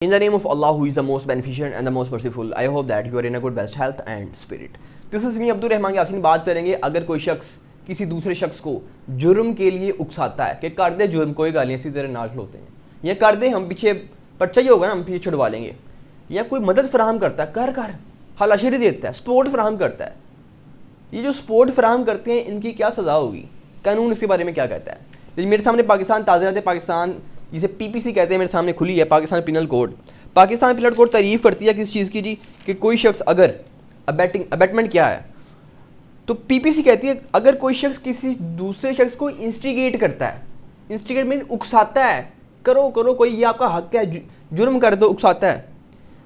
In the name of Allah, who is the most beneficent and the most merciful, I hope that you are in a good best health and spirit. This is me Abdul Rahman Yasin. बात करेंगे अगर कोई शख्स किसी दूसरे शख्स को जुर्म के लिए उकसाता है कि कर दे जुर्म, कोई गालियाँ इसी तरह नाक होते हैं, या कर दे हम पीछे पर्चा ही होगा ना हम पीछे छुड़वा लेंगे, या कोई मदद फराहम करता है कर हलाशरी देता है, सपोर्ट फराहम करता है। ये जो सपोर्ट फराहम करते हैं इनकी क्या सज़ा होगी, कानून इसके बारे में क्या कहता है? लेकिन मेरे सामने पाकिस्तान ताज़रात पाकिस्तान जिसे पीपीसी कहते हैं मेरे सामने खुली है, Pakistan penal code. Pakistan penal code तारीफ़ करती है किस चीज़ की जी, कि कोई शख्स अगर अबैटमेंट क्या है, तो पीपीसी कहती है अगर कोई शख्स किसी दूसरे शख्स को इंस्टिगेट करता है, इंस्टिगेट में उकसाता है, करो कोई ये आपका हक है, जुर्म कर दो, उकसाता है,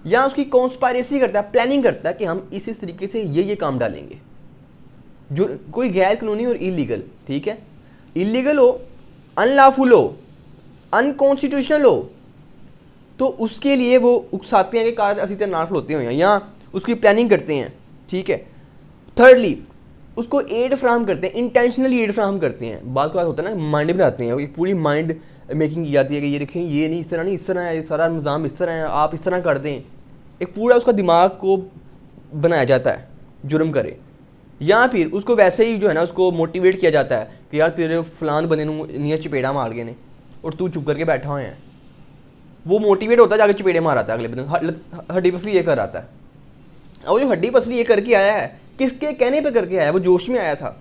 या उसकी कॉन्स्पायरेसी करता है, प्लानिंग करता है कि हम इस तरीके से ये काम डालेंगे, जो कोई गैर कानूनी और इलीगल, ठीक है, इलीगल हो, अनलॉफुल हो, अनकॉन्स्टिट्यूशनल हो, तो उसके लिए वो उकसाते हैं कि कार असी तरह नाश होते हैं, या उसकी प्लानिंग करते हैं, ठीक है। थर्डली उसको एड फ्राहम करते हैं, इंटेंशनली एड फ्राहम करते हैं। बात होता है ना, माइंड बनाते हैं, एक पूरी माइंड मेकिंग की जाती है कि ये देखें ये नहीं, इस तरह नहीं, इस तरह है, सारा निज़ाम इस तरह है, आप इस तरह कर दें। एक पूरा उसका दिमाग को बनाया जाता है जुर्म करे, या फिर उसको वैसे ही जो है ना उसको मोटिवेट किया जाता है कि यार तेरे फलान बने नियर चपेड़ा मार गए ने और तू चुप करके बैठा हुआ है। वो मोटिवेट होता है, जाके चपेड़े मार आता है अगले दिन, हड्डी पसली ये कर आता है। और जो हड्डी पसली ये करके आया है, किसके कहने पे करके आया है? वो जोश में आया था,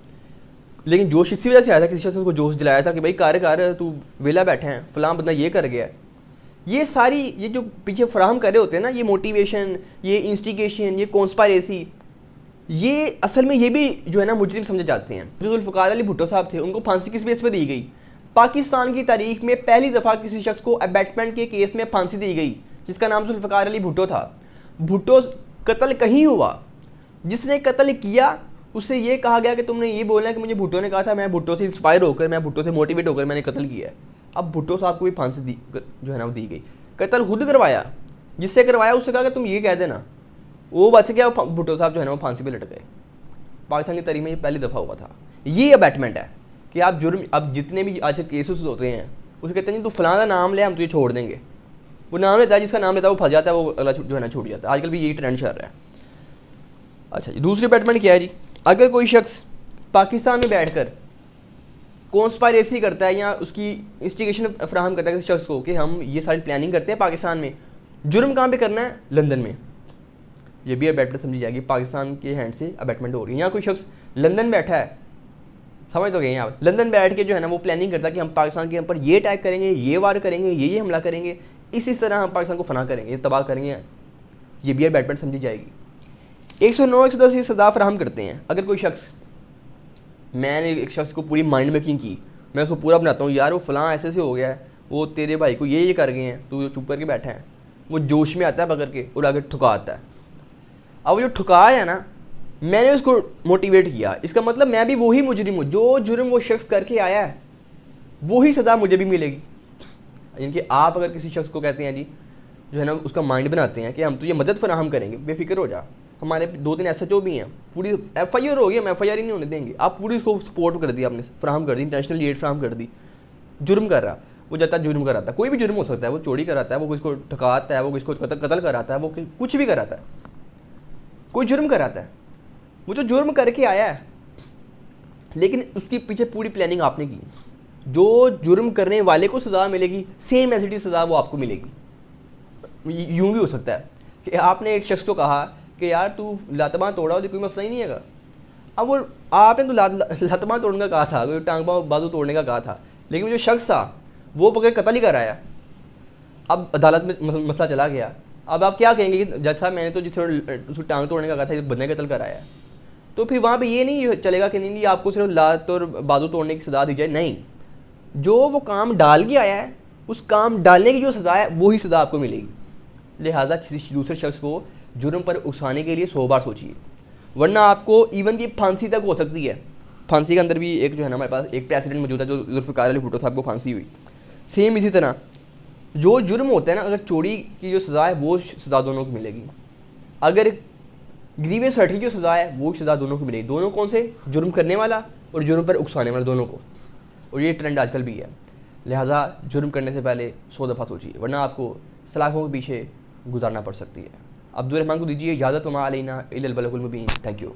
लेकिन जोश इसी वजह से आया था, किसी शख्स ने उसको जोश दिलाया था कि भाई कर तू वेला बैठे हैं, फलां बंदा ये कर गया है। ये सारी ये जो पीछे फराहम कर रहे होते हैं ना, ये मोटिवेशन, ये इंस्टिगेशन, ये कॉन्स्पायरेसी, ये असल में ये भी जो है ना मुजरिम समझे जाते हैं। जो जुल्फ़िकार अली भुट्टो साहब थे, उनको फांसी किस बेस पे दी गई? पाकिस्तान की तारीख में पहली दफ़ा किसी शख्स को अबैटमेंट के केस में फांसी दी गई, जिसका नाम जुल्फ़िकार अली भुट्टो था। भुट्टो कत्ल कहीं हुआ, जिसने कत्ल किया उससे ये कहा गया कि तुमने ये बोलना है कि मुझे भुट्टो ने कहा था, मैं भुट्टो से इंस्पायर होकर, मैं भुट्टो से मोटिवेट होकर मैंने कत्ल किया है। अब भुट्टो साहब को भी फांसी दी जो है ना वो दी गई। कत्ल खुद करवाया, जिससे करवाया उससे कहा कि तुम ये कह देना, वो बच गया, भुट्टो साहब जो है ना वो फांसी पे लट गए। पाकिस्तान की तारीख में ये पहली दफ़ा हुआ था। ये अबैटमेंट है कि आप जुर्म, अब जितने भी आज केसेस होते हैं उसे कहते हैं तो फलाना नाम ले हम तुझे छोड़ देंगे। वो नाम लेता है, जिसका नाम लेता है वो फंस जाता है, वो अगला जो है ना छूट जाता है। आजकल भी यही ट्रेंड चल रहा है। अच्छा जी, दूसरी अबैटमेंट क्या है जी? अगर कोई शख्स पाकिस्तान में बैठकर कॉन्स्पायरेसी करता है या उसकी इंस्टिगेशन फ्राहम करता है किसी शख्स को कि हम ये सारी प्लानिंग करते हैं पाकिस्तान में, जुर्म कहाँ पे करना है? लंदन में। ये भी अबैटमेंट समझी जाएगी, पाकिस्तान के हैंड से अबैटमेंट हो रही है। यहाँ कोई शख्स लंदन बैठा है, समझ तो गए यहाँ, लंदन बैठ के जो है ना वो प्लानिंग करता है कि हम पाकिस्तान के ऊपर ये अटैक करेंगे, ये वार करेंगे, ये हमला करेंगे, इसी तरह हम पाकिस्तान को फना करेंगे, तबाह करेंगे। ये भी अबैटमेंट समझी जाएगी। 109 110 ये सज़ा फराहम करते हैं। अगर कोई शख्स, मैंने एक शख्स को पूरी माइंड मेकिंग की, मैं उसको पूरा बनाता हूँ, यार वो फलां ऐसे हो गया है, वो तेरे भाई को ये कर गए हैं, तू चुप करके बैठा है, वो जोश में आता है पकड़ के और आगे ठुका आता है। अब वो जो ठुकाया है ना, मैंने उसको मोटिवेट किया, इसका मतलब मैं भी वही मुजरिम हूँ। जो जुर्म वो शख्स करके आया है वही सज़ा मुझे भी मिलेगी। यानी कि आप अगर किसी शख्स को कहते हैं जी, जो है ना उसका माइंड बनाते हैं कि हम तुझे मदद फराहम करेंगे, बेफिक्र हो जा, हमारे 2-3 SHO भी हैं, पूरी FIR हो गई, हम FIR ही नहीं होने देंगे, आप पूरी उसको सपोर्ट कर दी, आपने फराहम कर दी, इंटरनेशनल एड फराहम कर दी। जुर्म कर रहा, वो जाता है जुर्म कराता है, कोई भी जुर्म हो सकता है, वो चोरी कराता है, वो किसको ठकाता है, वो किसको कत्ल कराता है, वो कुछ भी कराता है, कोई जुर्म कराता है। वो जो जुर्म करके आया है, लेकिन उसके पीछे पूरी प्लानिंग आपने की। जो जुर्म करने वाले को सज़ा मिलेगी, सेम एसिडी सज़ा वो आपको मिलेगी। यूँ भी हो सकता है कि आपने एक शख्स को कहा कि यार तू लातबां तोड़ा हो, तो कोई मसला ही नहीं है। अब वो आपने तो लातबां तोड़ने का कहा था, कोई टांग बाजू तोड़ने का कहा था, लेकिन जो शख्स था वो पकड़ कत्ल ही कराया। अब अदालत में मसला चला गया। अब आप क्या कहेंगे कि जज साहब मैंने तो जिस उसको टांग तोड़ने का कहा था, बंदे कत्ल कराया। तो फिर वहाँ पे ये नहीं चलेगा कि नहीं आपको सिर्फ लात और बाजू तोड़ने की सज़ा दी जाए। नहीं, जो वो काम डाल के आया है, उस काम डालने की जो सज़ा है वही सज़ा आपको मिलेगी। लिहाजा किसी दूसरे शख्स को जुर्म पर उकसाने के लिए 100 बार सोचिए, वरना आपको इवन की फांसी तक हो सकती है। फांसी के अंदर भी एक जो है ना हमारे पास एक प्रेसिडेंट मौजूद है, जो जुल्फ़िकार अली भुट्टो साहब को फांसी हुई। सेम इसी तरह जो जुर्म होता है ना, अगर चोरी की जो सज़ा है वो सज़ा दोनों को मिलेगी, अगर ग्रीवियस हर्ट की जो सज़ा है वो सज़ा दोनों को मिलेगी। दोनों कौन से? जुर्म करने वाला और जुर्म पर उकसाने वाला, दोनों को। और ये ट्रेंड आजकल भी है। लिहाजा जुर्म करने से पहले 100 दफ़ा सोचिए, वरना आपको सलाखों के पीछे गुजारना पड़ सकती है। अब्दुल रहमान को दीजिए इजाज़त, वमा अलैना इल्लल बलागुल मुबीन। Thank you.